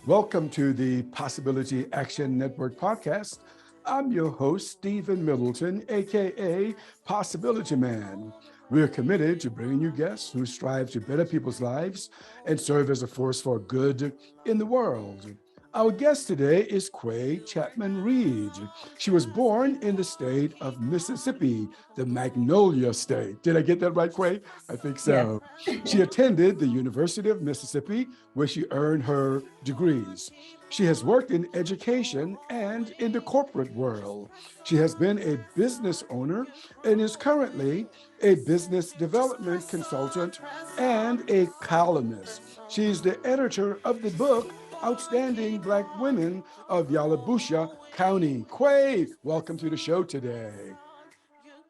Welcome to the Possibility Action Network podcast. I'm your host, Stephen Middleton, aka Possibilityman. We're committed to bringing you guests who strive to better people's lives and serve as a force for good in the world. Our guest today is Quaye Chapman Reed. She was born in the state of Mississippi, the Magnolia State. Did I get that right, Quaye? I think so. Yes. She attended the University of Mississippi, where she earned her degrees. She has worked in education and in the corporate world. She has been a business owner and is currently a business development consultant and a columnist. She's the editor of the book, Outstanding Black Women of Yalobusha County. Quaye, welcome to the show today.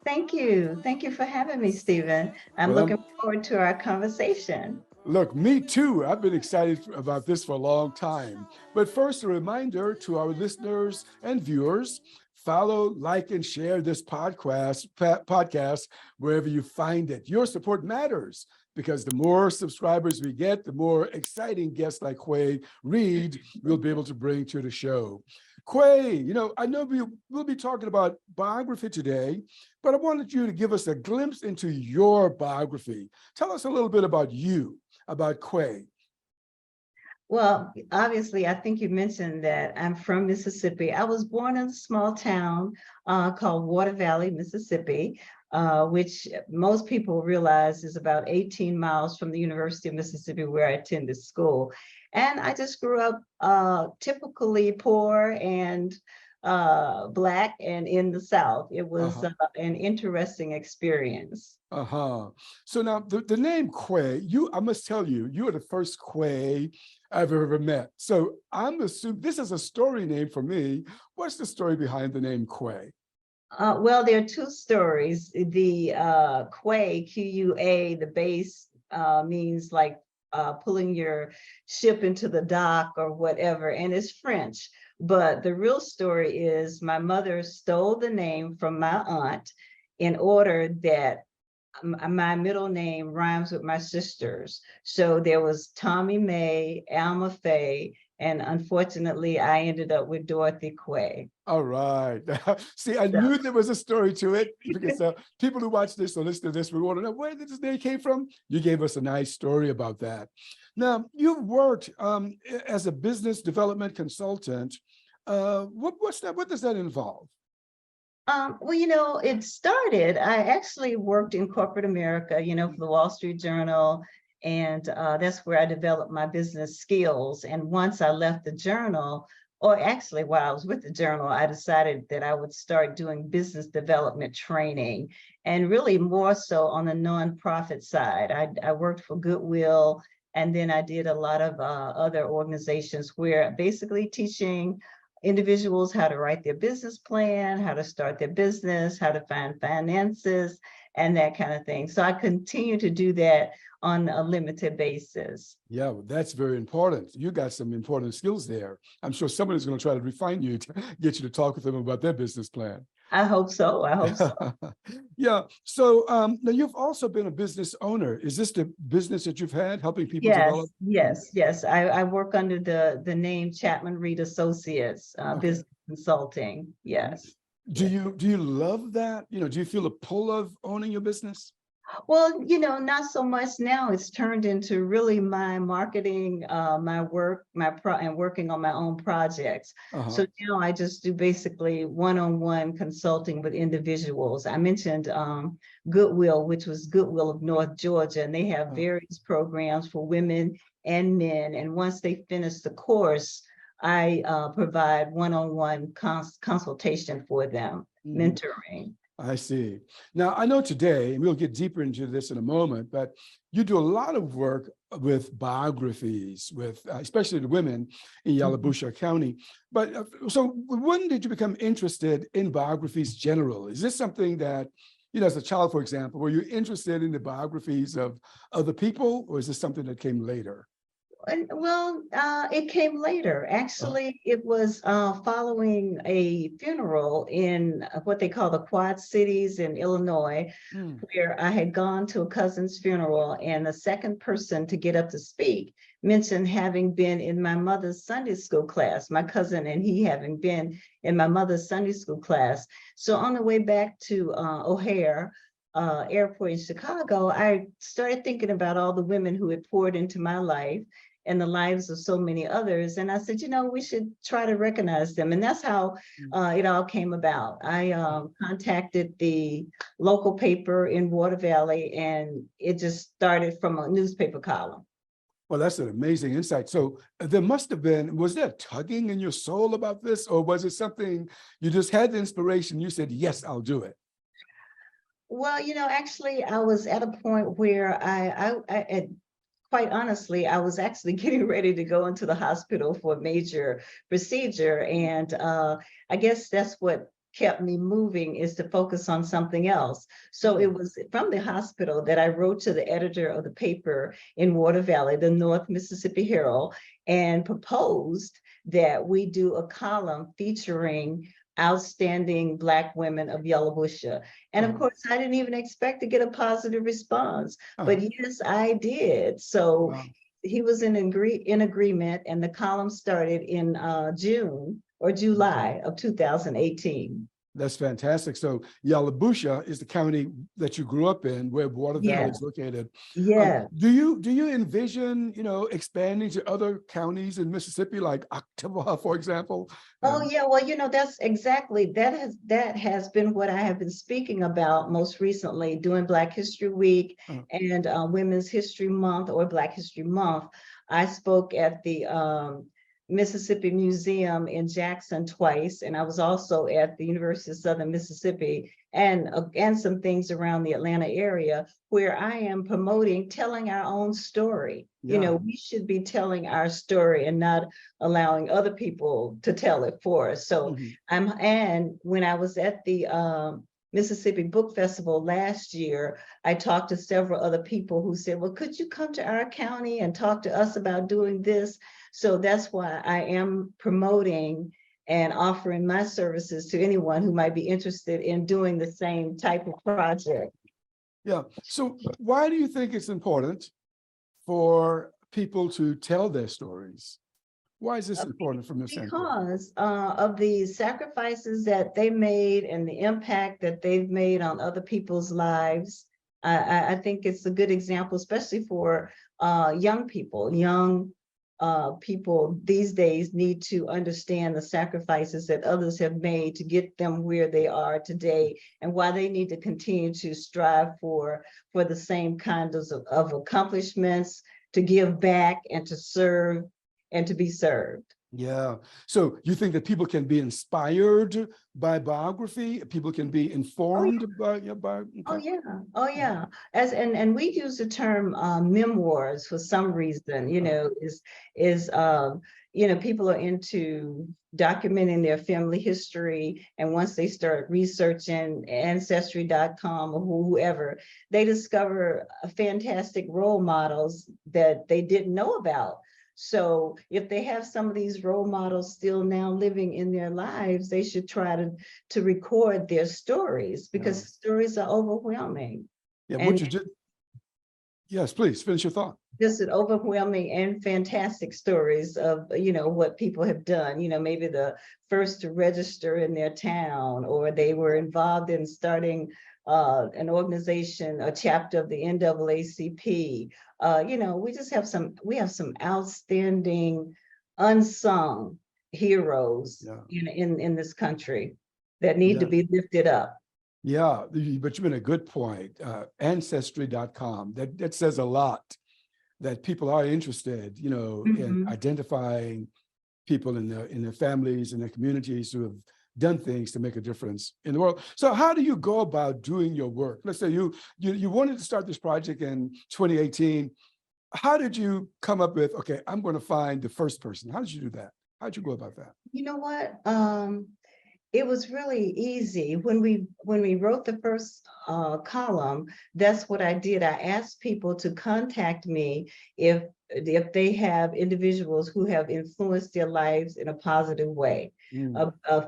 Thank you. Thank you for having me, Stephen. I'm Well, looking forward to our conversation. Look, me too. I've been excited about this for a long time. But first, a reminder to our listeners and viewers, follow, like, and share this podcast wherever you find it. Your support matters, because the more subscribers we get, the more exciting guests like Quaye Reed we'll be able to bring to the show. Quaye, I know we'll be talking about biography today, but I wanted you to give us a glimpse into your biography. Tell us a little bit about you, about Quaye. Well, obviously, I think you mentioned that I'm from Mississippi. I was born in a small town called Water Valley, Mississippi, which most people realize is about 18 miles from the University of Mississippi, where I attended school. And I just grew up typically poor and Black and in the South. It was an interesting experience. So now the name Quaye, I must tell you, you are the first Quaye I've ever met. So I'm assuming this is a story name for me. What's the story behind the name Quaye? Well, there are two stories. The Quay, Q-U-A, the base means like pulling your ship into the dock or whatever, and it's French. But the real story is my mother stole the name from my aunt in order that my middle name rhymes with my sister's. So there was Tommy May, Alma Faye, and unfortunately, I ended up with Dorothy Quaye. All right. See, I knew there was a story to it, because people who watch this or listen to this, we want to know where did this name came from. You gave us a nice story about that. Now, you've worked as a business development consultant. What's that? What does that involve? Well, it started, I actually worked in corporate America, for the Wall Street Journal, and that's where I developed my business skills. And once I left the Journal, or actually while I was with the Journal, I decided that I would start doing business development training, and really more so on the nonprofit side. I worked for Goodwill, and then I did a lot of other organizations where basically teaching individuals how to write their business plan, how to start their business, how to find finances, and that kind of thing. So I continue to do that on a limited basis. Yeah, well, that's very important. You got some important skills there. I'm sure somebody's going to try to refine you to get you to talk with them about their business plan. I hope so. I hope so. Yeah. So now you've also been a business owner. Is this the business that you've had, helping people develop? Yes. I work under the name Chapman Reed Associates, business consulting. Yes. Do you love that? Do you feel a pull of owning your business? Well, not so much now. It's turned into really my marketing, my work, and working on my own projects. So now I just do basically one-on-one consulting with individuals. I mentioned Goodwill, which was Goodwill of North Georgia, and they have various programs for women and men. And once they finish the course, I provide one-on-one consultation for them, mentoring. I see. Now, I know today, and we'll get deeper into this in a moment, but you do a lot of work with biographies, with especially the women in Yalobusha County. But so when did you become interested in biographies general? Is this something that, as a child, for example, were you interested in the biographies of other people, or is this something that came later? Well, it came later. Actually, it was following a funeral in what they call the Quad Cities in Illinois, Mm. where I had gone to a cousin's funeral, and the second person to get up to speak mentioned having been in my mother's Sunday school class, my cousin and he having been in my mother's Sunday school class. So on the way back to O'Hare, airport in Chicago, I started thinking about all the women who had poured into my life and the lives of so many others. And I said, we should try to recognize them. And that's how it all came about. I contacted the local paper in Water Valley, and it just started from a newspaper column. Well, that's an amazing insight. So there must have been, was there tugging in your soul about this, or was it something you just had the inspiration, you said, yes, I'll do it? Well, actually, I was at a point where quite honestly, I was actually getting ready to go into the hospital for a major procedure. And I guess that's what kept me moving, is to focus on something else. So it was from the hospital that I wrote to the editor of the paper in Water Valley, the North Mississippi Herald, and proposed that we do a column featuring outstanding Black women of Yalobusha. And of course, I didn't even expect to get a positive response, but yes, I did. So he was in agreement, and the column started in June or July of 2018. That's fantastic. So Yalobusha is the county that you grew up in, where Water Valley is located. Yeah. Do you envision, expanding to other counties in Mississippi, like Octavia, for example? Oh yeah, well, that's exactly, that has been what I have been speaking about most recently, doing Black History Week and Women's History Month, or Black History Month. I spoke at the Mississippi Museum in Jackson twice, and I was also at the University of Southern Mississippi, and some things around the Atlanta area, where I am promoting telling our own story. We should be telling our story and not allowing other people to tell it for us. So and when I was at the Mississippi Book Festival last year, I talked to several other people who said, well, could you come to our county and talk to us about doing this? So that's why I am promoting and offering my services to anyone who might be interested in doing the same type of project. Yeah. So why do you think it's important for people to tell their stories? Why is this important from your standpoint? Because of the sacrifices that they made and the impact that they've made on other people's lives. I think it's a good example, especially for young people. People these days need to understand the sacrifices that others have made to get them where they are today, and why they need to continue to strive for the same kinds of accomplishments, to give back and to serve and to be served. Yeah. So you think that people can be inspired by biography? People can be informed by your biography? Okay. Oh yeah. And we use the term memoirs for some reason. People are into documenting their family history, and once they start researching ancestry.com or whoever, they discover fantastic role models that they didn't know about. So if they have some of these role models still now living in their lives, they should try to record their stories, because stories are overwhelming. Yeah, what you did. Yes, please finish your thought. Just an overwhelming and fantastic stories of, what people have done, maybe the first to register in their town, or they were involved in starting an organization, a chapter of the NAACP. We have some outstanding unsung heroes in this country that need to be lifted up. Yeah, but you made a good point. Ancestry.com, that says a lot, that people are interested, in identifying people in their families and their communities who have done things to make a difference in the world. So how do you go about doing your work? Let's say you wanted to start this project in 2018. How did you come up with, okay, I'm going to find the first person? How did you do that? How did you go about that? You know what? It was really easy. When we wrote the first column, that's what I did. I asked people to contact me if if they have individuals who have influenced their lives in a positive way,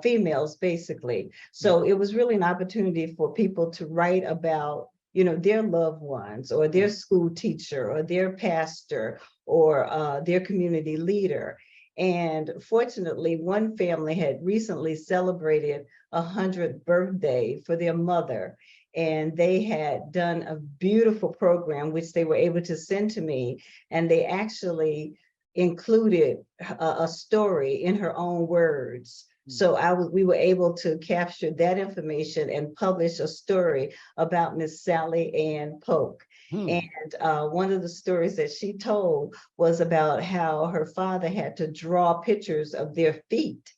females basically. So it was really an opportunity for people to write about, their loved ones or their school teacher or their pastor or their community leader. And fortunately, one family had recently celebrated 100th birthday for their mother. And they had done a beautiful program, which they were able to send to me. And they actually included a story in her own words. So we were able to capture that information and publish a story about Miss Sally Ann Polk. And one of the stories that she told was about how her father had to draw pictures of their feet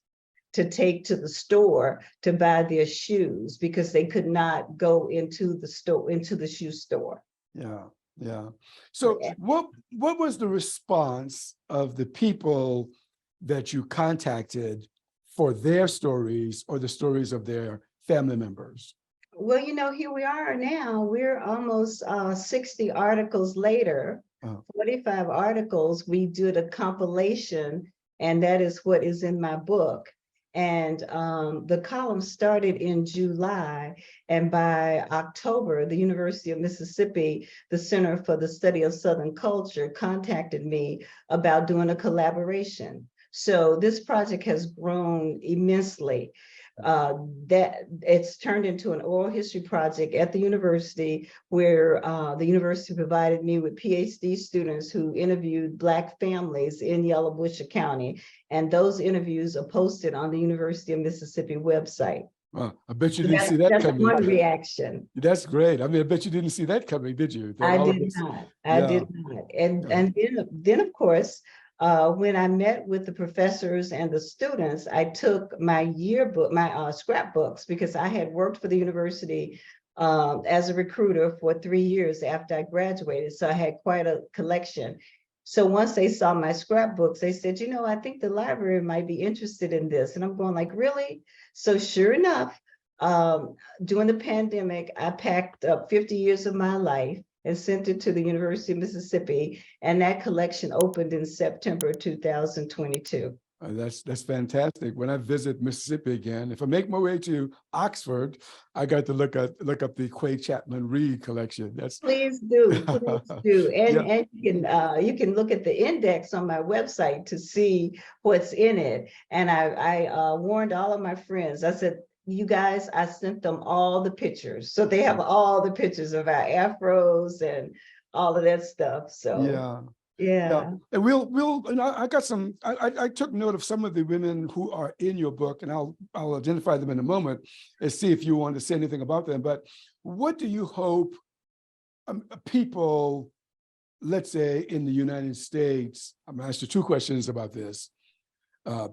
to take to the store to buy their shoes because they could not go into the shoe store. Yeah. So what was the response of the people that you contacted for their stories or the stories of their family members? Well, here we are now. We're almost 60 articles later, 45 articles. We did a compilation, and that is what is in my book. And the column started in July, and by October, the University of Mississippi, the Center for the Study of Southern Culture, contacted me about doing a collaboration. So this project has grown immensely. That it's turned into an oral history project at the university, where the university provided me with PhD students who interviewed Black families in Yalobusha County. And those interviews are posted on the University of Mississippi website. Well, I bet you didn't see that coming. That's one reaction. That's great. I mean, I bet you didn't see that coming, did you? I did not. I did not. And then of course, when I met with the professors and the students, I took my yearbook, my scrapbooks, because I had worked for the university as a recruiter for 3 years after I graduated. So I had quite a collection. So once they saw my scrapbooks, they said, I think the library might be interested in this. And I'm going like, really? So sure enough, during the pandemic, I packed up 50 years of my life and sent it to the University of Mississippi. And that collection opened in September 2022. That's fantastic. When I visit Mississippi again, if I make my way to Oxford, I got to look up the Quaye Chapman Reed collection. Please do, please do. And you can look at the index on my website to see what's in it. And I warned all of my friends. I said, you guys, I sent them all the pictures. So they have all the pictures of our afros and all of that stuff. So yeah. And we'll and I got some, I took note of some of the women who are in your book, and I'll identify them in a moment and see if you want to say anything about them. But what do you hope people, let's say in the United States, I'm going to ask you two questions about this,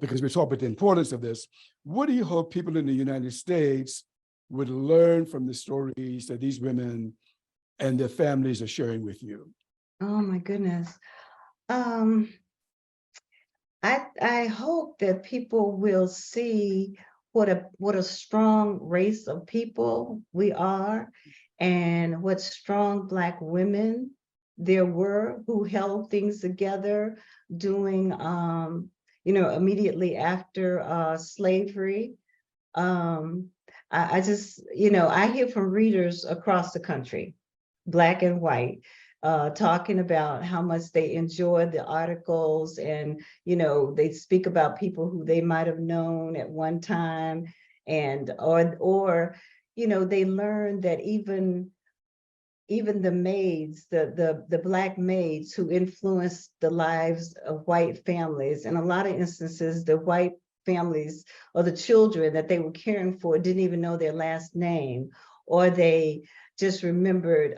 because we're talking about the importance of this. What do you hope people in the United States would learn from the stories that these women and their families are sharing with you? Oh my goodness. I hope that people will see what a strong race of people we are, and what strong Black women there were who held things together during immediately after slavery. I just, I hear from readers across the country, Black and white, talking about how much they enjoyed the articles, and they speak about people who they might have known at one time, and or they learned that even the maids, the Black maids who influenced the lives of white families, in a lot of instances, the white families or the children that they were caring for didn't even know their last name, or they just remembered,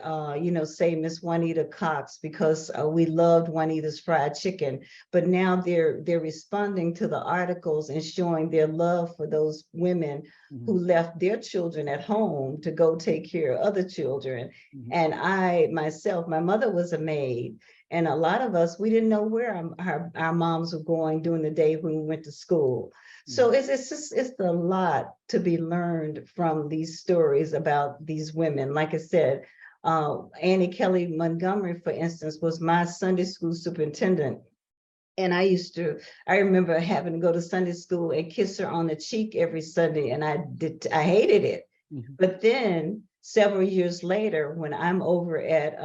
say Miss Juanita Cox, because we loved Juanita's fried chicken. But now they're responding to the articles and showing their love for those women who left their children at home to go take care of other children. And I myself, my mother was a maid, and a lot of us, we didn't know where our moms were going during the day when we went to school. So it's a lot to be learned from these stories about these women. Like I said, Annie Kelly Montgomery, for instance, was my Sunday school superintendent. And I remember having to go to Sunday school and kiss her on the cheek every Sunday, and I hated it. Mhm. But then several years later, when I'm over at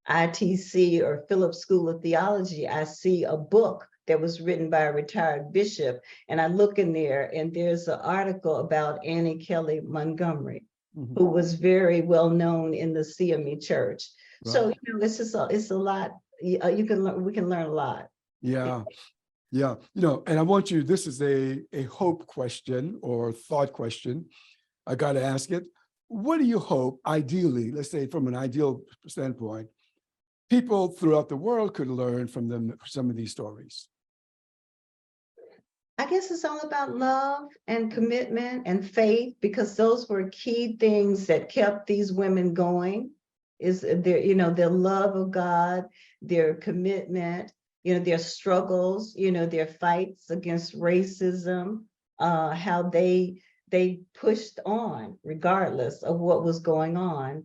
ITC or Phillips School of Theology, I see a book that was written by a retired bishop, and I look in there, and there's an article about Annie Kelly Montgomery, Mhm. who was very well known in the CME church. So Right. it's a lot. We can learn a lot. Yeah. Yeah. And I want you, this is a hope question or thought question. I got to ask it. What do you hope, ideally, let's say from an ideal standpoint, people throughout the world could learn from them, some of these stories? I guess it's all about love and commitment and faith, because those were key things that kept these women going. Is their love of God, their commitment, their struggles, their fights against racism, how they pushed on regardless of what was going on.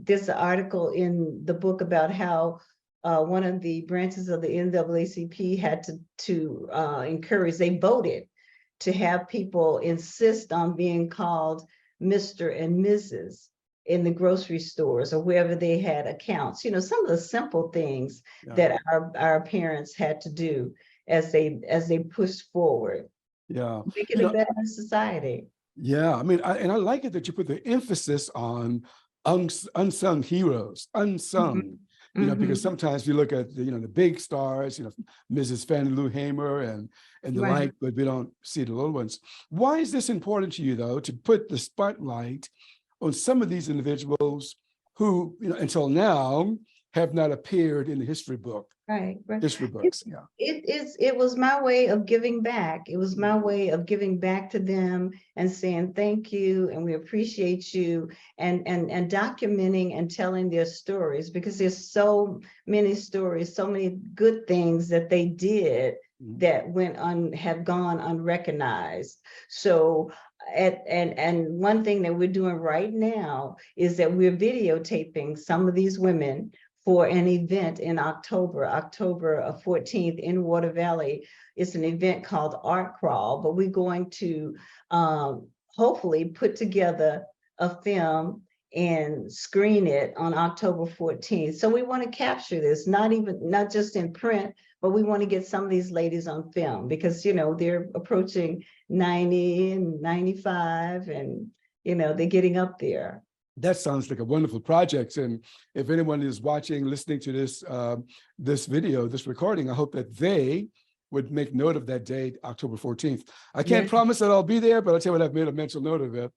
There's an article in the book about how one of the branches of the NAACP had to encourage, they voted to have people insist on being called Mr. and Mrs. in the grocery stores or wherever they had accounts. Some of the simple things that our parents had to do as they pushed forward, Yeah. making a better society. Yeah. I mean, I like it that you put the emphasis on unsung heroes, unsung. Because sometimes we look at the big stars, Mrs. Fannie Lou Hamer and the Right. like, but we don't see the little ones. Why is this important to you, though, to put the spotlight on some of these individuals who, until now have not appeared in the history books? Right. Yeah. It was my way of giving back. It was my way of giving back to them and saying thank you and we appreciate you, and documenting and telling their stories, because there's so many stories, so many good things that they did that have gone unrecognized. So and one thing that we're doing right now is that we're videotaping some of these women for an event in October 14th in Water Valley. It's an event called Art Crawl, but we're going to hopefully put together a film and screen it on October 14th. So we want to capture this, not just in print, but we want to get some of these ladies on film, because they're approaching 90 and 95, and they're getting up there. That sounds like a wonderful project. And if anyone is watching, listening to this video, this recording, I hope that they would make note of that date, October 14th. I can't promise that I'll be there, but I'll tell you what, I've made a mental note of it.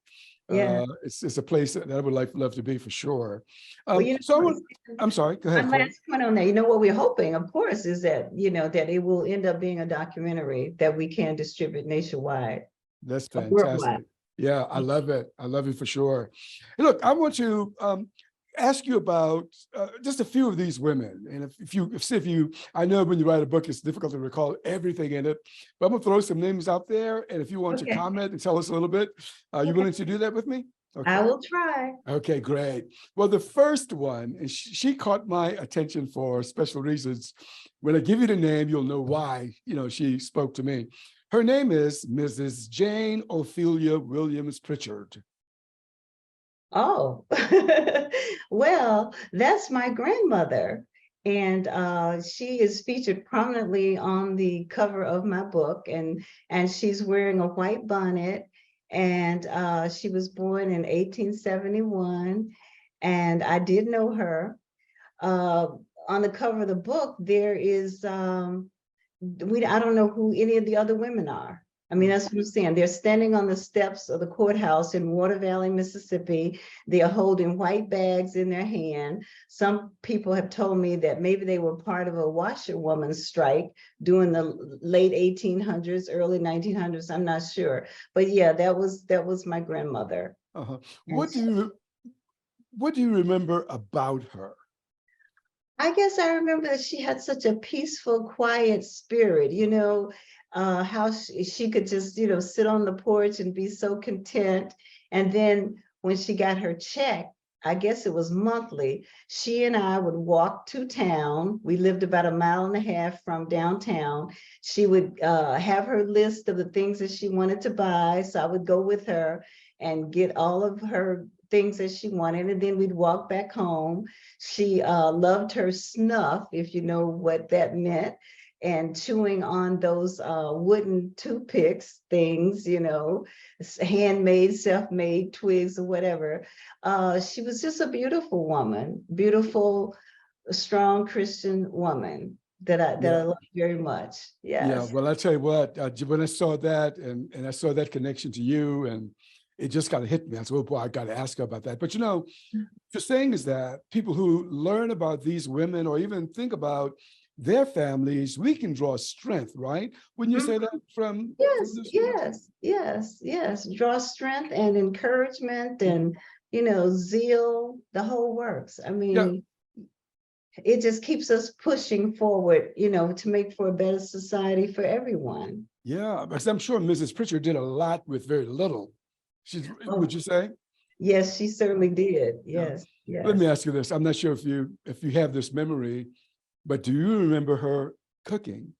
It's a place that I would love to be for sure. I'm sorry, go ahead. My last point on that, what we're hoping, of course, is that, that it will end up being a documentary that we can distribute nationwide. That's fantastic. Worldwide. Yeah, I love it. I love it for sure. And look, I want to ask you about just a few of these women. And if you, I know when you write a book, it's difficult to recall everything in it, but I'm gonna throw some names out there. And if you want to comment and tell us a little bit, are you willing to do that with me? Okay. I will try. Okay, great. Well, the first one, and she caught my attention for special reasons. When I give you the name, you'll know why, she spoke to me. Her name is Mrs. Jane Ophelia Williams Pritchard. Oh, well, that's my grandmother. And she is featured prominently on the cover of my book, and she's wearing a white bonnet, and she was born in 1871, and I did know her. On the cover of the book, there is I don't know who any of the other women are. I mean, that's what I'm saying. They're standing on the steps of the courthouse in Water Valley, Mississippi. They are holding white bags in their hand. Some people have told me that maybe they were part of a washerwoman strike during the late 1800s, early 1900s. I'm not sure, but yeah, that was my grandmother. What do you remember about her? I guess I remember that she had such a peaceful, quiet spirit, how she could just, sit on the porch and be so content. And then when she got her check, I guess it was monthly, she and I would walk to town. We lived about 1.5 miles from downtown. She would have her list of the things that she wanted to buy. So I would go with her and get all of her things that she wanted, and then we'd walk back home. She loved her snuff, if you know what that meant, and chewing on those wooden toothpicks things, handmade, self-made twigs or whatever. She was just a beautiful woman, beautiful, strong Christian woman that I love very much. Yeah, Yes. well, I tell you what, when I saw that and I saw that connection to you, and it just kind of hit me. I said, oh boy, I got to ask her about that. But what you're saying is that people who learn about these women or even think about their families, we can draw strength, right? Wouldn't you say that from Yes, this? yes. Draw strength and encouragement and, zeal, the whole works. I Yeah, mean, it just keeps us pushing forward, to make for a better society for everyone. yeah, because I'm sure Mrs. Pritchard did a lot with very little. Oh, Would you say? yes, she certainly did. Yeah. Yes, Let me yes. ask you this. I'm not sure if you have this memory, but do you remember her cooking?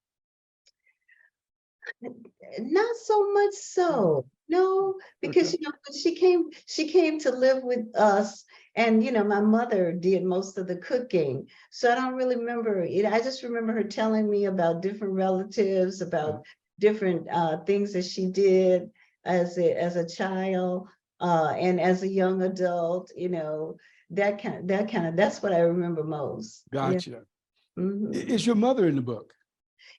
Not so much so. No, because Okay. when she came to live with us, and my mother did most of the cooking. So I don't really remember it. I just remember her telling me about different relatives, Yeah. about different things that she did as a child, and as a young adult, that's what I remember most. Yeah. Gotcha. Mhm. Is your mother in the book?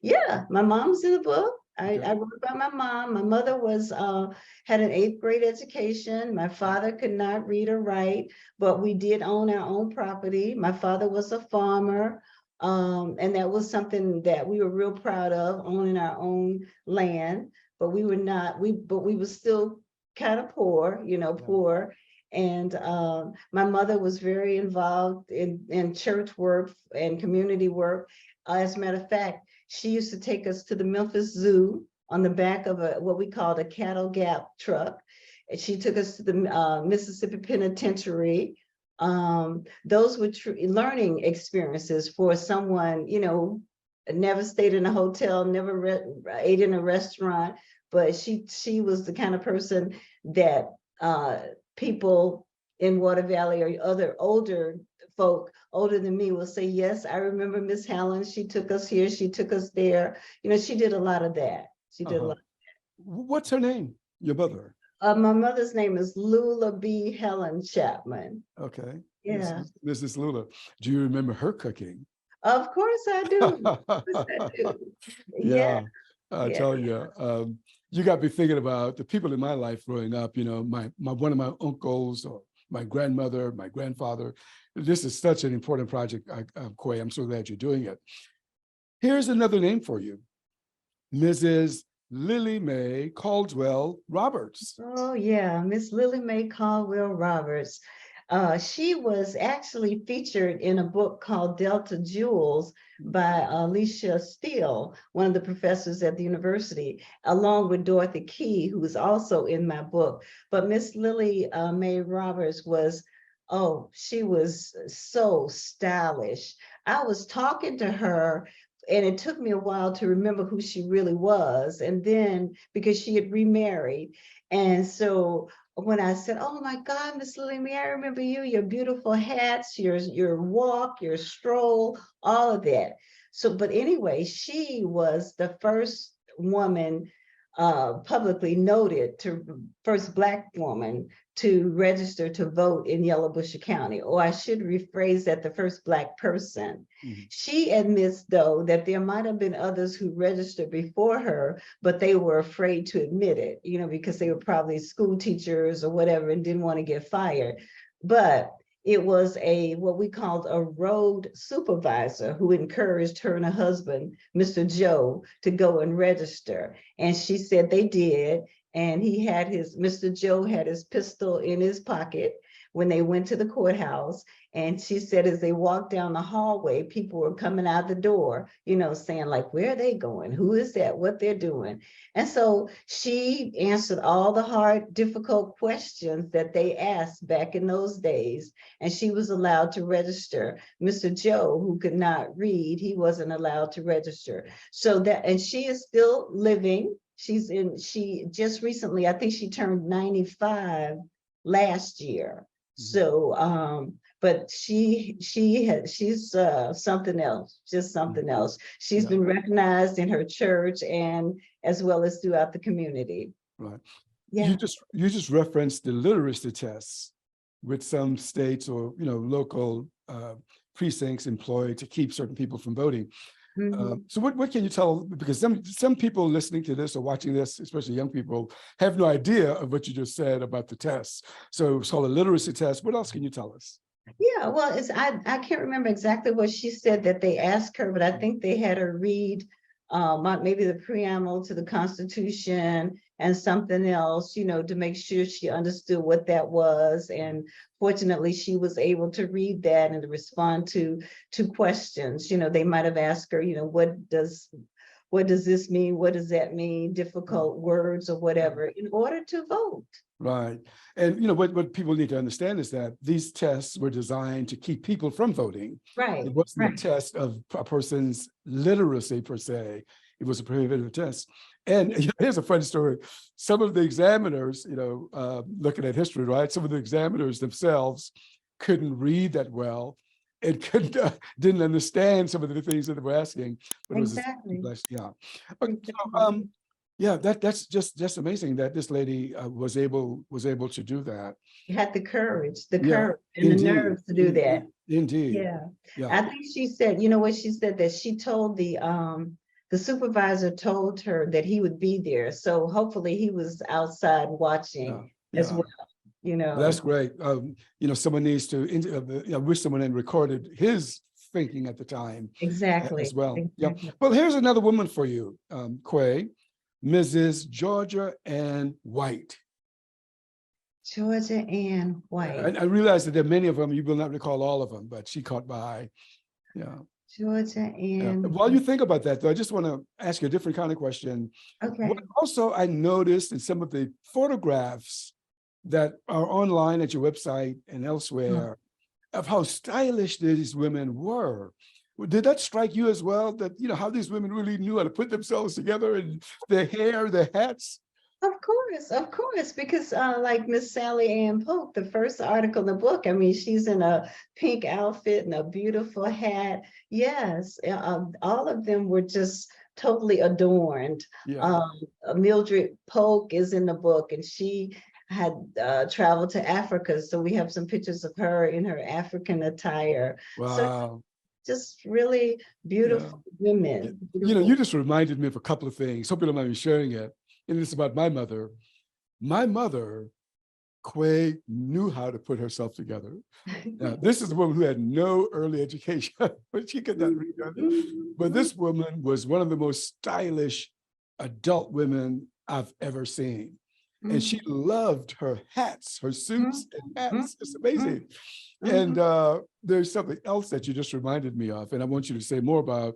Yeah, my mom's in the book. I Okay. wrote about my mom. My mother had an 8th grade education. My father could not read or write, but we did own our own property. My father was a farmer, and that was something that we were real proud of, owning our own land. But we were not, but we were still kind of poor, Yeah. poor. And my mother was very involved in church work and community work. As a matter of fact, she used to take us to the Memphis Zoo on the back of what we called a cattle gap truck. And she took us to the Mississippi Penitentiary. Those were learning experiences for someone, never stayed in a hotel, never ate in a restaurant, but she was the kind of person that people in Water Valley or other older folk older than me will say, yes, I remember Miss Helen. She took us here. She took us there. She did a lot of that. She did a Uh-huh. lot. What's her name? Your mother? My mother's name is Lula B. Helen Chapman. Okay. Yeah, Mrs. Lula. Do you remember her cooking? of course I do. Of course I do. Yeah, Yeah, I yeah. tell you, you got me thinking about the people in my life growing up. My one of my uncles or my grandmother, my grandfather. This is such an important project, Quaye. I'm so glad you're doing it. Here's another name for you, Mrs. Lily Mae Caldwell Roberts. Oh, yeah, Miss Lily Mae Caldwell Roberts. She was actually featured in a book called Delta Jewels by Alicia Steele, one of the professors at the university, along with Dorothy Key, who is also in my book. But Miss Lily Mae Roberts she was so stylish. I was talking to her, and it took me a while to remember who she really was. And then because she had remarried. And so when I said, oh my God, Miss Lily Mae, I remember you, your beautiful hats, your walk, your stroll, all of that. So, but anyway, she was the first woman publicly noted first Black woman to register to vote in Yalobusha County, or I should rephrase that, the first Black person. Mm-hmm. She admits, though, that there might have been others who registered before her, but they were afraid to admit it, because they were probably school teachers or whatever and didn't want to get fired. But it was what we called a road supervisor who encouraged her and her husband, Mr. Joe, to go and register. And she said they did. And Mr. Joe had his pistol in his pocket when they went to the courthouse. And she said, as they walked down the hallway, people were coming out the door, saying like, where are they going? Who is that? What they're doing? And so she answered all the hard, difficult questions that they asked back in those days. And she was allowed to register. Mr. Joe, who could not read, he wasn't allowed to register. So that, and she is still living. She just recently, I think she turned 95 last year. So, but she's something else, just something else. She's been recognized in her church and as well as throughout the community. Right. Yeah. You just referenced the literacy tests with some states or local precincts employed to keep certain people from voting. So what can you tell, because some people listening to this or watching this, especially young people, have no idea of what you just said about the tests. So it's called a literacy test. What else can you tell us? Yeah, well, I can't remember exactly what she said that they asked her, but I think they had her read maybe the preamble to the Constitution and something else, to make sure she understood what that was. And fortunately, she was able to read that and to respond to questions. They might have asked her, what does this mean? What does that mean? Difficult words or whatever, in order to vote. Right. And what people need to understand is that these tests were designed to keep people from voting. Right. It wasn't a test of a person's literacy per se. It was a preventative test. And here's a funny story. Some of the examiners, looking at history, right? Some of the examiners themselves couldn't read that well and didn't understand some of the things that they were asking. But exactly. It was, yeah. Okay, so, yeah, that's just amazing that this lady was able to do that. You had the courage and the nerve to do that. Indeed. Yeah. I think she said, what she said, that she told the supervisor told her that he would be there. So hopefully he was outside watching as well. That's great. Someone needs to, I wish someone had recorded his thinking at the time. Exactly. As well. Exactly. Yeah. Well, here's another woman for you, Quaye. Mrs. Georgia Ann White. Georgia Ann White. I realize that there are many of them. You will not recall all of them, but she caught my eye. Yeah. Georgia Ann. While you think about that, though, I just want to ask you a different kind of question. Okay. What also, I noticed in some of the photographs that are online at your website and elsewhere of how stylish these women were. Did that strike you as well? That, how these women really knew how to put themselves together, and their hair, their hats? Of course, because like Miss Sally Ann Polk, the first article in the book, I mean, she's in a pink outfit and a beautiful hat. Yes, all of them were just totally adorned. Yeah. Mildred Polk is in the book, and she had traveled to Africa. So we have some pictures of her in her African attire. Wow. So, just really beautiful women. You just reminded me of a couple of things. Hope you don't mind me sharing it. And it's about my mother. My mother, Quaye, knew how to put herself together. Now, this is a woman who had no early education, but she could not read. But this woman was one of the most stylish adult women I've ever seen. And she loved her hats, her suits and hats. It's amazing. And there's something else that you just reminded me of, and I want you to say more about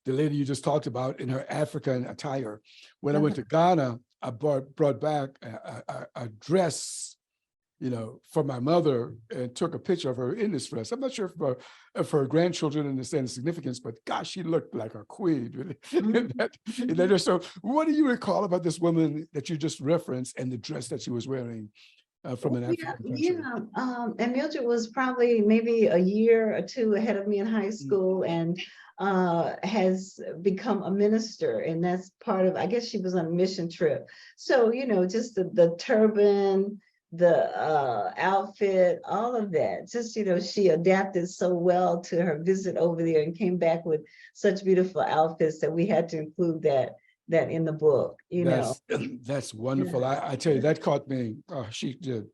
the lady you just talked about in her African attire. When I went to Ghana, I brought back a dress, for my mother, and took a picture of her in this dress. I'm not sure if her grandchildren understand the significance, but gosh, she looked like a queen. So what do you recall about this woman that you just referenced and the dress that she was wearing from an African country? And Mildred was probably maybe a year or two ahead of me in high school, and has become a minister, and that's part of, I guess she was on a mission trip. So, just the turban, the outfit, all of that, just, she adapted so well to her visit over there and came back with such beautiful outfits that we had to include that in the book, That's wonderful. I tell you, that caught me. Oh, she did.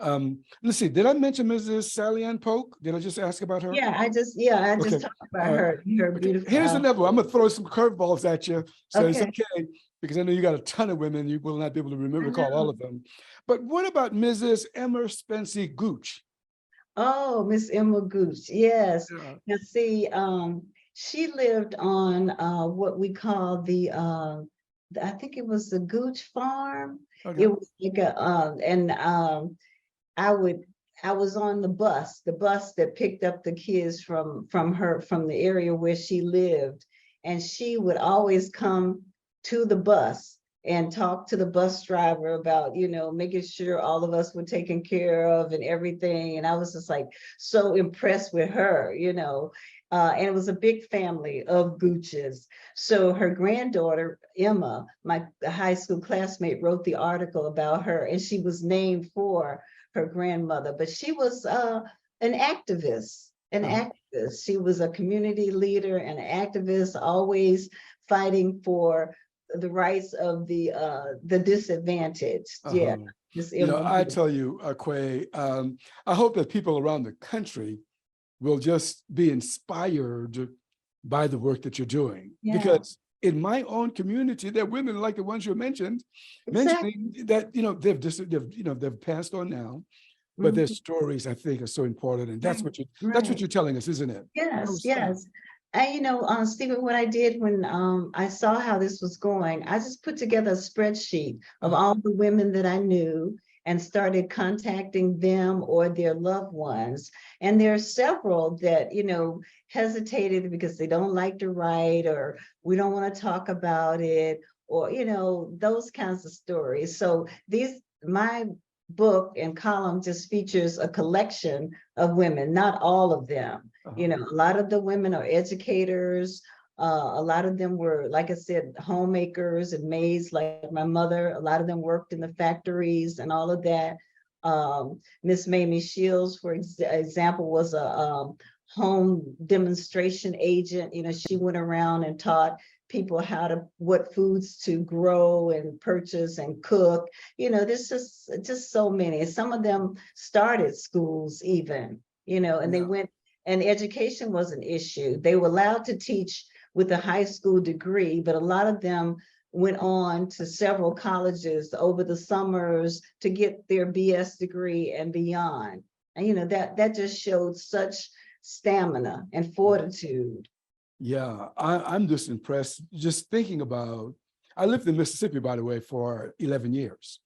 Let's see, did I mention Mrs. Sally Ann Polk? Did I just ask about her? Yeah, I just talked about her beautiful. Here's another one. I'm gonna throw some curveballs at you. So it's Okay. okay, because I know you got a ton of women. You will not be able to recall all of them. But what about Mrs. Emma Spencer Gooch? Oh, Miss Emma Gooch, yes. Yeah. Now see, she lived on what we call I think it was the Gooch Farm. It Okay. was like a and I would I was on the bus that picked up the kids from the area where she lived, and she would always come to the bus and talk to the bus driver about, making sure all of us were taken care of and everything. And I was just like so impressed with her. And it was a big family of Gooches. So her granddaughter, Emma, my high school classmate, wrote the article about her, and she was named for her grandmother, but she was an activist, Uh-huh. She was a community leader and an activist, always fighting for the rights of the disadvantaged. Yeah, Uh-huh. Miss You know, Emma. I tell you, Quay, I hope that people around the country will just be inspired by the work that you're doing. Yeah, Because in my own community, there are women like the ones you exactly. mentioning that, they've passed on now, but their Mhm. stories, I think, are so important. And Right, that's what right. you're telling us, isn't it? Yes, Those, yes. Stephen, what I did when I saw how this was going, I just put together a spreadsheet of uh, all the women that I knew and started contacting them or their loved ones. And there are several that, hesitated because they don't like to write, or we don't want to talk about it, or, those kinds of stories. So my book and column just features a collection of women, not all of them. uh, A lot of the women are educators. A lot of them were, like I said, homemakers and maids, like my mother. A lot of them worked in the factories and all of that. Miss Mamie Shields, for example, was a home demonstration agent. She went around and taught people what foods to grow and purchase and cook. There's just so many. Some of them started schools even, and they yeah. went, and education was an issue. They were allowed to teach with a high school degree, but a lot of them went on to several colleges over the summers to get their BS degree and beyond. And that just showed such stamina and fortitude. Yeah, I'm just impressed just thinking about, I lived in Mississippi, by the way, for 11 years.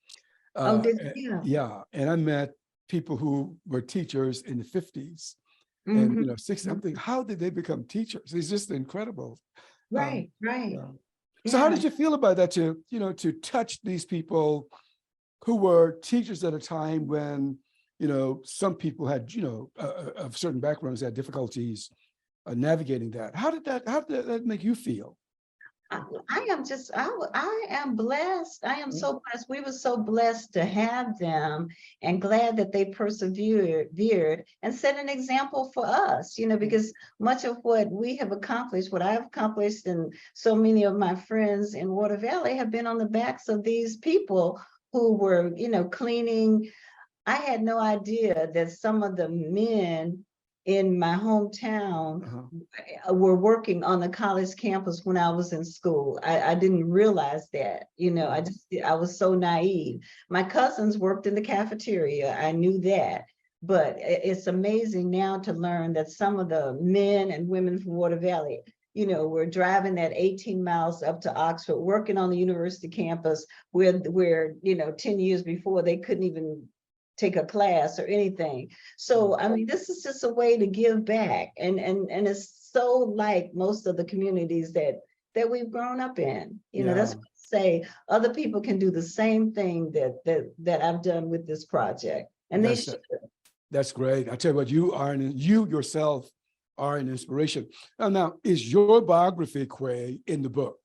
Oh, yeah. Yeah, and I met people who were teachers in the 50s and, Mhm. 60s. I'm thinking, how did they become teachers? It's just incredible. Right, right. Yeah. So how Yeah. did you feel about that to touch these people who were teachers at a time when, some people had, of certain backgrounds had difficulties navigating that. How did that make you feel? I am just, I am blessed. I am Yeah. so blessed. We were so blessed to have them, and glad that they persevered and set an example for us, because much of what we have accomplished, what I've accomplished, and so many of my friends in Water Valley have been on the backs of these people who were, cleaning. I had no idea that some of the men in my hometown Uh-huh. were working on the college campus when I was in school. I didn't realize that, Uh-huh. I was so naive. My cousins worked in the cafeteria. I knew that. But it's amazing now to learn that some of the men and women from Water Valley, were driving that 18 miles up to Oxford, working on the university campus where 10 years before they couldn't even take a class or anything. Uh-huh. So, I mean, this is just a way to give back, and it's so like most of the communities that we've grown up in. That's Yeah, what I say. Other people can do the same thing that I've done with this project, and they that's should. that's great. I tell you what, you yourself are an inspiration. Now, is your biography, Quay, in the book?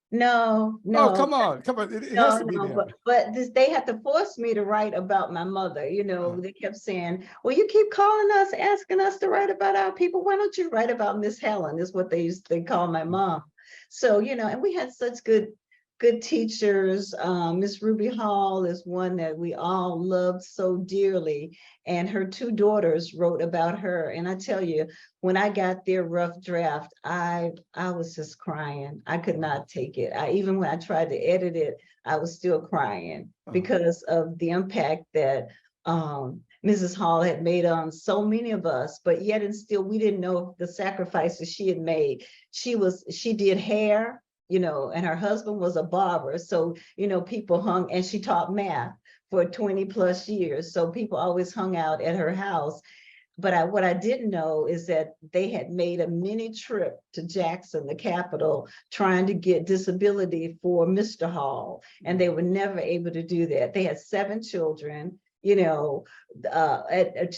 No, Oh, no. come on. It has No, to be no, there. but they had to force me to write about my mother. Uh, They kept saying, "Well, you keep calling us, asking us to write about our people. Why don't you write about Miss Helen?" Is what they call my mom. So and we had such good teachers. Miss Ruby Hall is one that we all loved so dearly, and her two daughters wrote about her. And I tell you, when I got their rough draft, I was just crying. I could not take it. Even when I tried to edit it, I was still crying uh, because of the impact that Mrs. Hall had made on so many of us, but yet and still we didn't know the sacrifices she had made. She did hair, and her husband was a barber. So, people hung, and she taught math for 20 plus years. So people always hung out at her house. But what I didn't know is that they had made a mini trip to Jackson, the capital, trying to get disability for Mr. Hall, and they were never able to do that. They had 7 children, to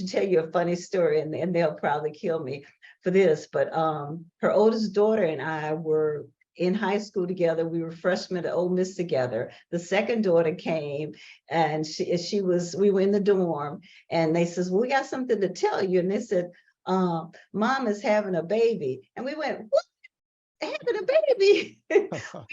tell you a funny story, and they'll probably kill me for this, but her oldest daughter and I were in high school together. We were freshmen at Ole Miss together. The second daughter came, and we were in the dorm, and they says, well, we got something to tell you. And they said, Mom is having a baby. And we went, what? Having a baby? We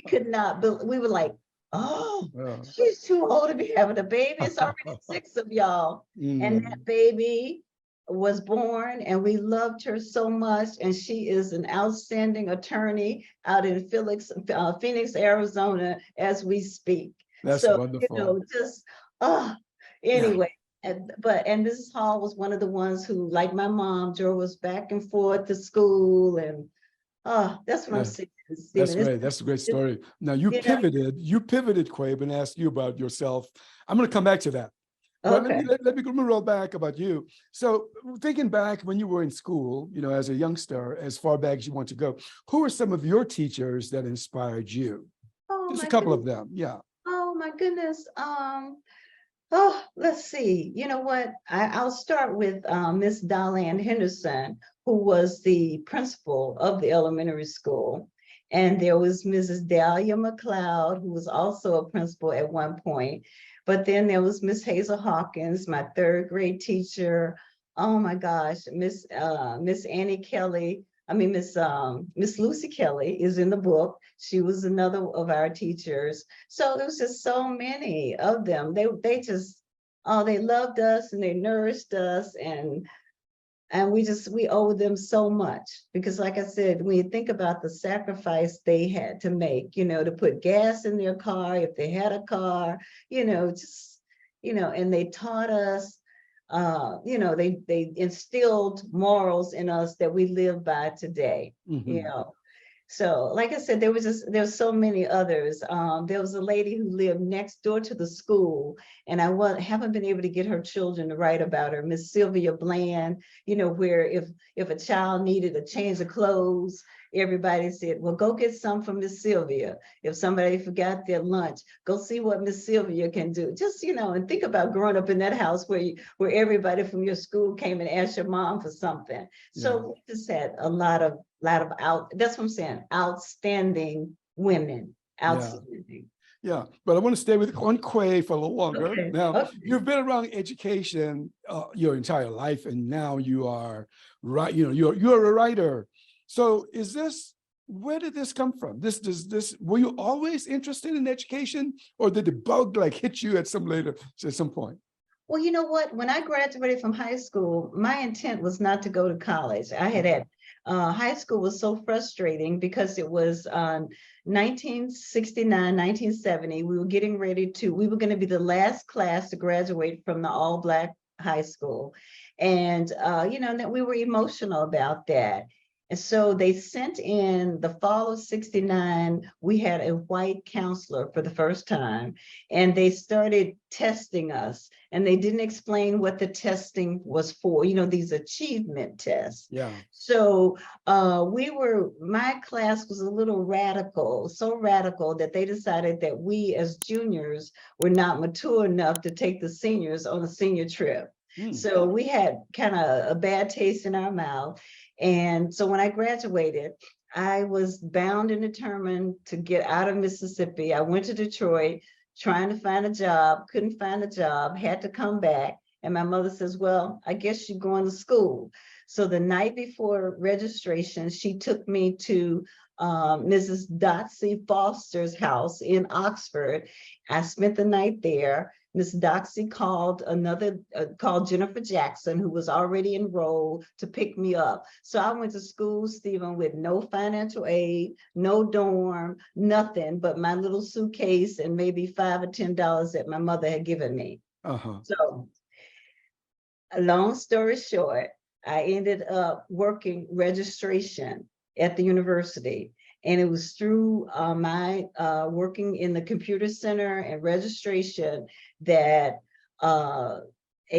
could not, but we were like, oh, she's too old to be having a baby. It's already 6 of y'all. And that baby was born, and we loved her so much. And she is an outstanding attorney out in Phoenix, Arizona, as we speak. That's wonderful. Anyway. Yeah. And Mrs. Hall was one of the ones who, like my mom, drove us back and forth to school, and that's what I'm saying. That's great. That's a great story. Now you pivoted, Quaye, and asked you about yourself. I'm going to come back to that. But okay. let me roll back about you. So thinking back when you were in school, as a youngster, as far back as you want to go, who are some of your teachers that inspired you? Just a couple of them. Yeah. Oh my goodness. Let's see. You know what? I'll start with Miss Diane Henderson, who was the principal of the elementary school. And there was Mrs. Dahlia McLeod, who was also a principal at one point. But then there was Miss Hazel Hawkins, my 3rd grade teacher. Oh my gosh, Miss Annie Kelly. Miss Lucy Kelly is in the book. She was another of our teachers. So there was just so many of them. They just, they loved us, and they nourished us, and we owe them so much, because like I said, when you think about the sacrifice they had to make, to put gas in their car, if they had a car, and they taught us, they instilled morals in us that we live by today, So, like I said, there's so many others. There was a lady who lived next door to the school, and I haven't been able to get her children to write about her, Miss Sylvia Bland, where if a child needed a change of clothes, everybody said, well, go get some from Miss Sylvia. If somebody forgot their lunch, go see what Miss Sylvia can do. Just, and think about growing up in that house where everybody from your school came and asked your mom for something. So we just had a lot of that's what I'm saying, outstanding women, outstanding. Yeah, but I want to stay with Quaye for a little longer. Okay. Now, you've been around education your entire life, and now you are you're a writer. So where did this come from? Were you always interested in education, or did the bug hit you at some point? Well, you know what? When I graduated from high school, my intent was not to go to college. I had high school was so frustrating because it was 1969, 1970. We were going to be the last class to graduate from the all-Black high school. And, that we were emotional about that. And so they sent in the fall of 69, we had a white counselor for the first time, and they started testing us, and they didn't explain what the testing was for, these achievement tests. Yeah. So my class was a little radical, so radical that they decided that we as juniors were not mature enough to take the seniors on a senior trip. So we had kind of a bad taste in our mouth. And so when I graduated, I was bound and determined to get out of Mississippi. I went to Detroit trying to find a job, couldn't find a job, had to come back. And my mother says, well, I guess you're going to school. So the night before registration, she took me to Mrs. Dotsy Foster's house in Oxford. I spent the night there. Miss Doxy called Jennifer Jackson, who was already enrolled, to pick me up. So I went to school, Stephen, with no financial aid, no dorm, nothing but my little suitcase and maybe $5 or $10 that my mother had given me. So A long story short, I ended up working registration at the university. And it was through my working in the computer center and registration that a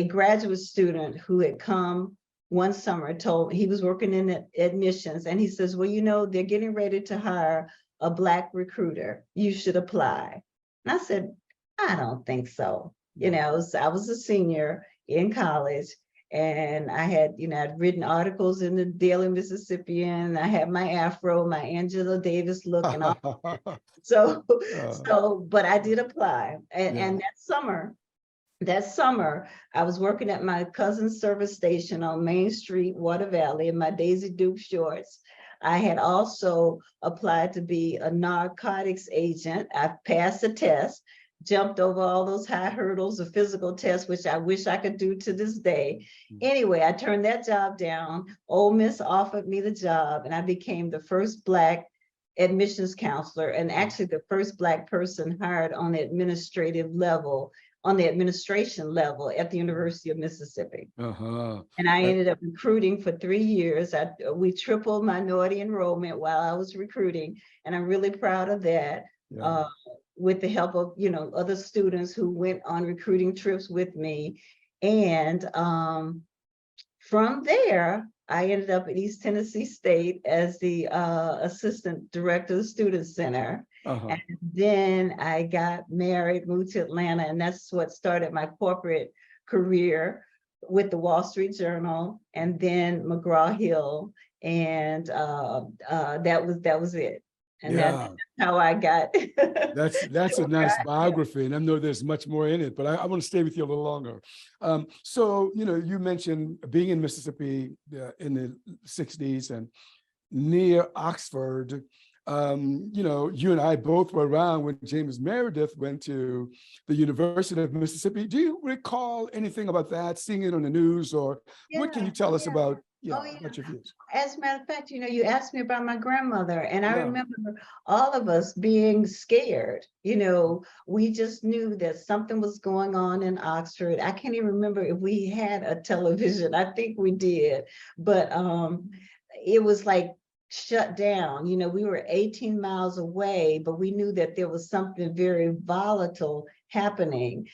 graduate student who had come one summer told he was working in admissions, and he says, well, you know, they're getting ready to hire a Black recruiter. You should apply. And I said, I don't think so. You know, so I was a senior in college, and I had, you know, I'd written articles in the Daily Mississippian. I had my afro, my Angela Davis look, and all. So, but I did apply, and that summer, I was working at my cousin's service station on Main Street, Water Valley, in my Daisy Duke shorts. I had also applied to be a narcotics agent. I passed the test, jumped over all those high hurdles of physical tests, which I wish I could do to this day. Anyway, I turned that job down. Ole Miss offered me the job, and I became the first Black admissions counselor, and actually the first Black person hired on the administrative level, on the administration level at the University of Mississippi. And I ended up recruiting for 3 years. We tripled minority enrollment while I was recruiting, and I'm really proud of that. With the help of, you know, other students who went on recruiting trips with me. And from there, I ended up at East Tennessee State as the assistant director of the Student Center. And then I got married, moved to Atlanta, and that's what started my corporate career with the Wall Street Journal, and then McGraw-Hill, and that was it. And that's how I got. That's a nice biography, and I know there's much more in it, but I want to stay with you a little longer. So, you know, you mentioned being in Mississippi in the 60s and near Oxford. You know, you and I both were around when James Meredith went to the University of Mississippi. Do you recall anything about that, seeing it on the news, or what can you tell us about, you know, what your views? As a matter of fact, you know, you asked me about my grandmother, and I remember all of us being scared. You know, we just knew that something was going on in Oxford. I can't even remember if we had a television. I think we did, but it was like shut down. You know, we were 18 miles away, but we knew that there was something very volatile happening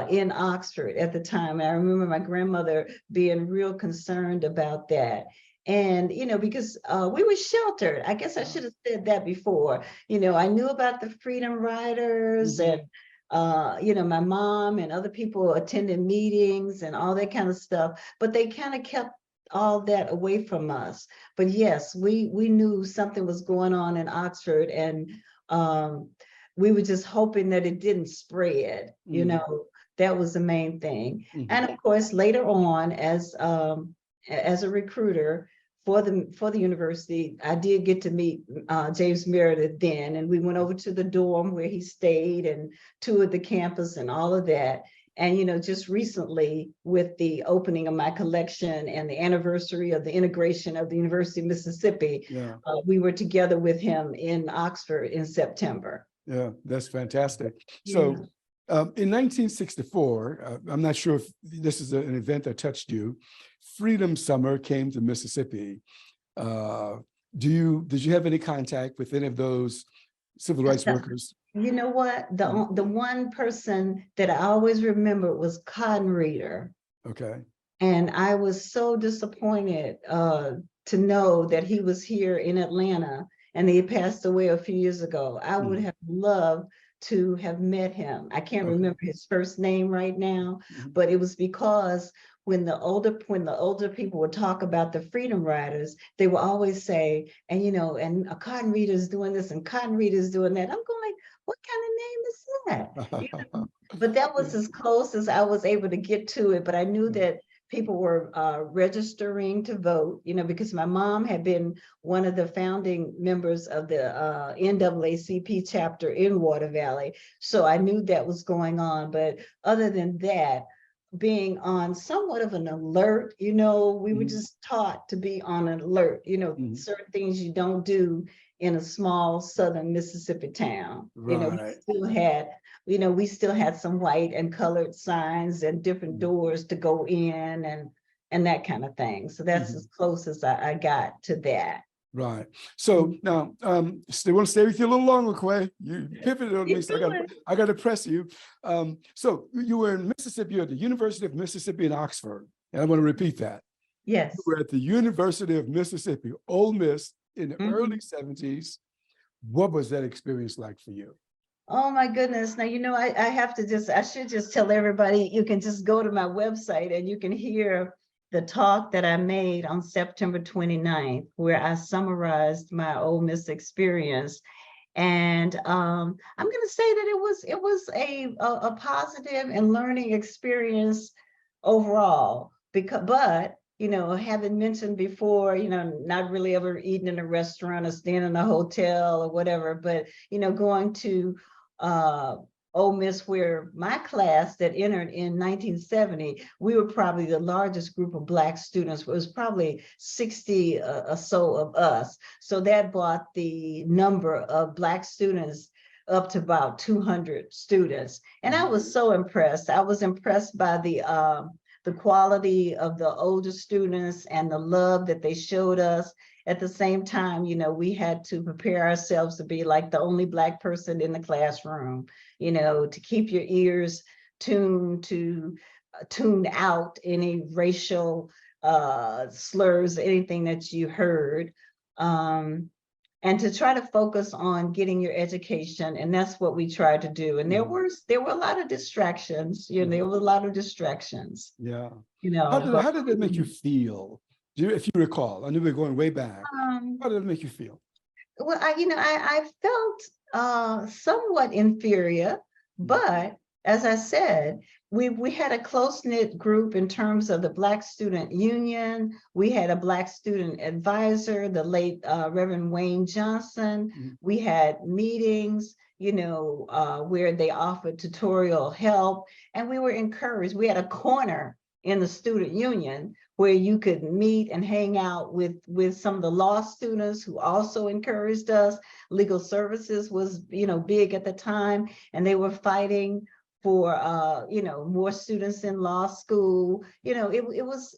in Oxford at the time. And I remember my grandmother being real concerned about that. And, you know, because we were sheltered. I guess I should have said that before. You know, I knew about the Freedom Riders, and you know, my mom and other people attended meetings and all that kind of stuff, but they kind of kept all that away from us. But yes, we knew something was going on in Oxford, and we were just hoping that it didn't spread. You know, that was the main thing. And of course, later on, as a recruiter for the university, I did get to meet James Meredith then, and we went over to the dorm where he stayed and toured the campus and all of that. And, you know, just recently with the opening of my collection and the anniversary of the integration of the University of Mississippi, we were together with him in Oxford in September. Yeah, that's fantastic. So in 1964, I'm not sure if this is an event that touched you, Freedom Summer came to Mississippi. Did you have any contact with any of those civil rights workers? You know what? The one person that I always remember was Cotton Reader. Okay. And I was so disappointed to know that he was here in Atlanta, and he passed away a few years ago. I would have loved to have met him. I can't remember his first name right now, but it was because when the older people would talk about the Freedom Riders, they would always say, and you know, and a Cotton Reader is doing this and Cotton Reader is doing that. I'm going, what kind of name is that? You know? But that was as close as I was able to get to it. But I knew that people were registering to vote, you know, because my mom had been one of the founding members of the NAACP chapter in Water Valley. So I knew that was going on. But other than that, being on somewhat of an alert. You know, we were Mhm. just taught to be on an alert, you know, Mhm. certain things you don't do in a small southern Mississippi town. You know, Right. we still had some white and colored signs and different Mhm. doors to go in and that kind of thing. So that's Mhm. as close as I got to that. Right. So now, they want to stay with you a little longer, Quaye. You pivoted on me, Keep so going. I got to press you. So you were in Mississippi, you're at the University of Mississippi in Oxford, and I want to repeat that. You Yes. were at the University of Mississippi, Ole Miss, in the early Mhm. 70s. What was that experience like for you? Oh my goodness. Now, I should just tell everybody, you can just go to my website and you can hear the talk that I made on September 29th, where I summarized my Ole Miss experience. And I'm going to say that it was a positive and learning experience overall. But having mentioned before, not really ever eating in a restaurant or staying in a hotel or whatever, but going to uh, Ole Miss, where my class that entered in 1970, we were probably the largest group of Black students. It was probably 60 or so of us. So that brought the number of Black students up to about 200 students. And I was so impressed. I was impressed by the quality of the older students and the love that they showed us. At the same time, we had to prepare ourselves to be like the only Black person in the classroom, to keep your ears tuned to tune out any racial slurs, anything that you heard. And to try to focus on getting your education, and that's what we tried to do. And there were a lot of distractions. There were a lot of distractions. Yeah. But How did that make you feel? If you recall, I knew we were going way back. um, How did it make you feel? well, I felt somewhat inferior, but as I said, we had a close-knit group in terms of the Black Student Union. We had a Black student advisor, the late Reverend Wayne Johnson. We had meetings, where they offered tutorial help, and we were encouraged. We had a corner in the student union where you could meet and hang out with some of the law students who also encouraged us. Legal services was, big at the time, and they were fighting for, more students in law school. It was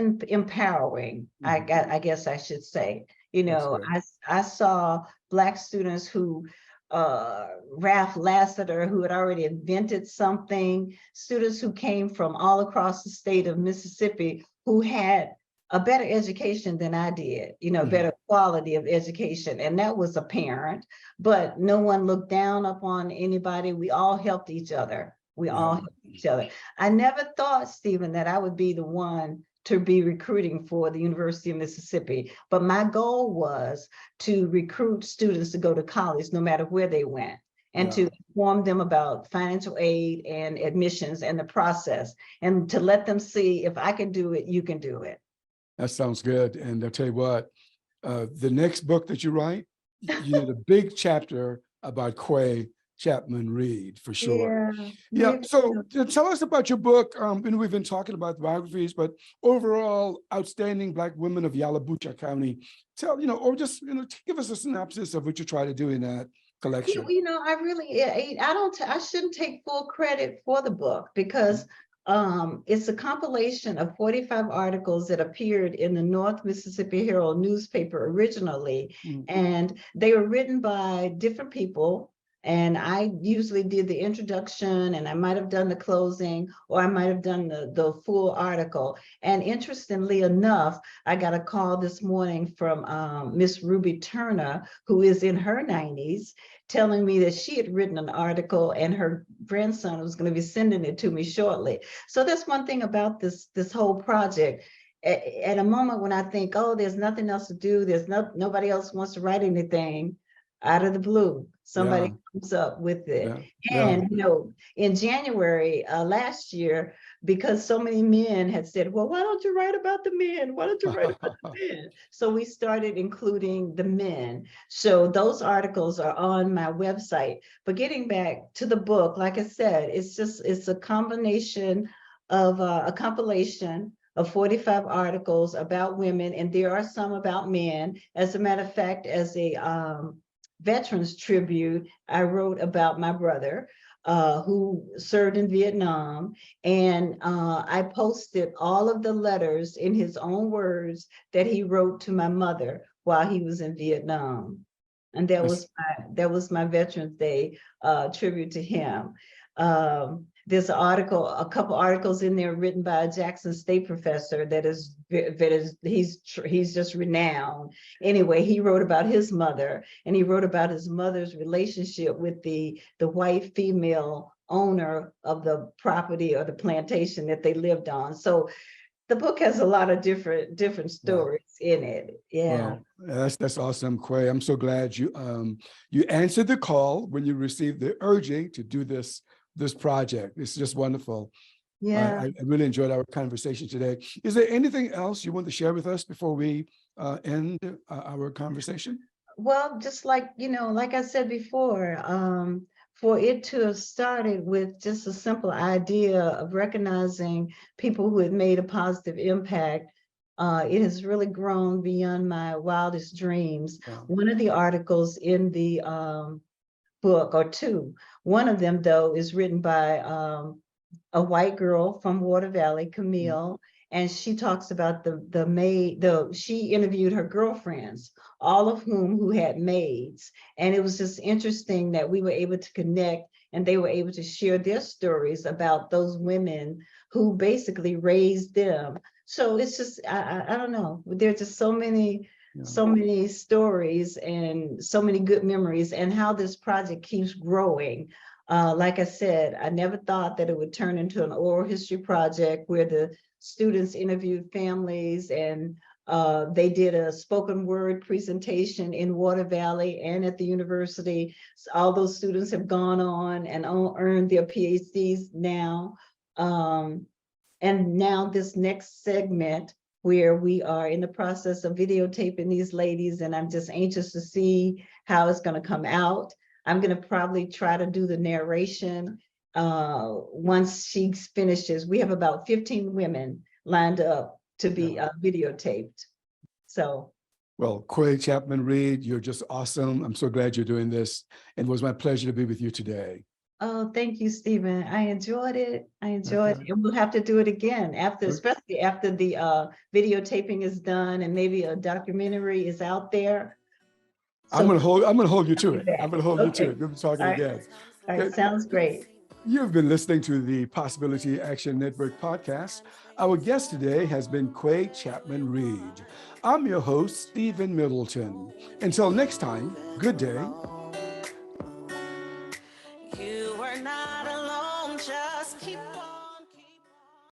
empowering. I guess I should say. That's good. I saw Black students who Ralph Lassiter, who had already invented something, students who came from all across the state of Mississippi who had a better education than I did, better quality of education. And that was apparent, but no one looked down upon anybody. We all helped each other. I never thought, Stephen, that I would be the one to be recruiting for the University of Mississippi. But my goal was to recruit students to go to college, no matter where they went, and to inform them about financial aid and admissions and the process, and to let them see, if I can do it, you can do it. That sounds good. And I'll tell you what, the next book that you write, you did a big chapter about Quaye Chapman Reed, for sure. Yeah. So tell us about your book. And we've been talking about biographies, but overall, outstanding Black women of Yalobusha County. Or just give us a synopsis of what you try to do in that collection. I shouldn't take full credit for the book, because it's a compilation of 45 articles that appeared in the North Mississippi Herald newspaper originally, and they were written by different people. And I usually did the introduction, and I might have done the closing, or I might have done the full article. And interestingly enough, I got a call this morning from Miss Ruby Turner, who is in her 90s, telling me that she had written an article and her grandson was going to be sending it to me shortly. So that's one thing about this whole project. At a moment when I think, oh, there's nothing else to do, nobody else wants to write anything, out of the blue, somebody comes up with it. And in January last year, because so many men had said, well, why don't you write about the men? Why don't you write about the men? So we started including the men. So those articles are on my website. But getting back to the book, like I said, it's a combination of a compilation of 45 articles about women, and there are some about men. As a matter of fact, as a veterans tribute, I wrote about my brother, who served in Vietnam. And I posted all of the letters in his own words that he wrote to my mother while he was in Vietnam. And that was my Veterans Day tribute to him. There's a couple articles in there written by a Jackson State professor he's just renowned. Anyway, he wrote about his mother, and he wrote about his mother's relationship with the white female owner of the property or the plantation that they lived on. So the book has a lot of different stories in it. Yeah. Well, that's awesome, Quaye. I'm so glad you answered the call when you received the urging to do this project. It's just wonderful. Yeah. I really enjoyed our conversation today. Is there anything else you want to share with us before we end our conversation? Well, just like I said before, for it to have started with just a simple idea of recognizing people who had made a positive impact, it has really grown beyond my wildest dreams. Wow. One of the articles in the book, or two, one of them though is written by a white girl from Water Valley, Camille, and she talks about the maid. She interviewed her girlfriends, all of who had maids, and it was just interesting that we were able to connect, and they were able to share their stories about those women who basically raised them. So it's just I don't know. There's just so many stories and so many good memories, and how this project keeps growing. Like I said, I never thought that it would turn into an oral history project where the students interviewed families, and they did a spoken word presentation in Water Valley and at the university. So all those students have gone on and earned their PhDs now. And now this next segment, where we are in the process of videotaping these ladies, and I'm just anxious to see how it's going to come out. I'm going to probably try to do the narration once she finishes. We have about 15 women lined up to be videotaped. So. Well, Quaye Chapman Reed, you're just awesome. I'm so glad you're doing this. And it was my pleasure to be with you today. Oh, thank you, Stephen. I enjoyed it. And we'll have to do it again especially after the videotaping is done and maybe a documentary is out there. So I'm gonna hold you to it. I'm gonna hold you to it. We'll be talking again. All right, sounds great. You've been listening to the Possibility Action Network podcast. Our guest today has been Quaye Chapman Reed. I'm your host, Stephen Middleton. Until next time, good day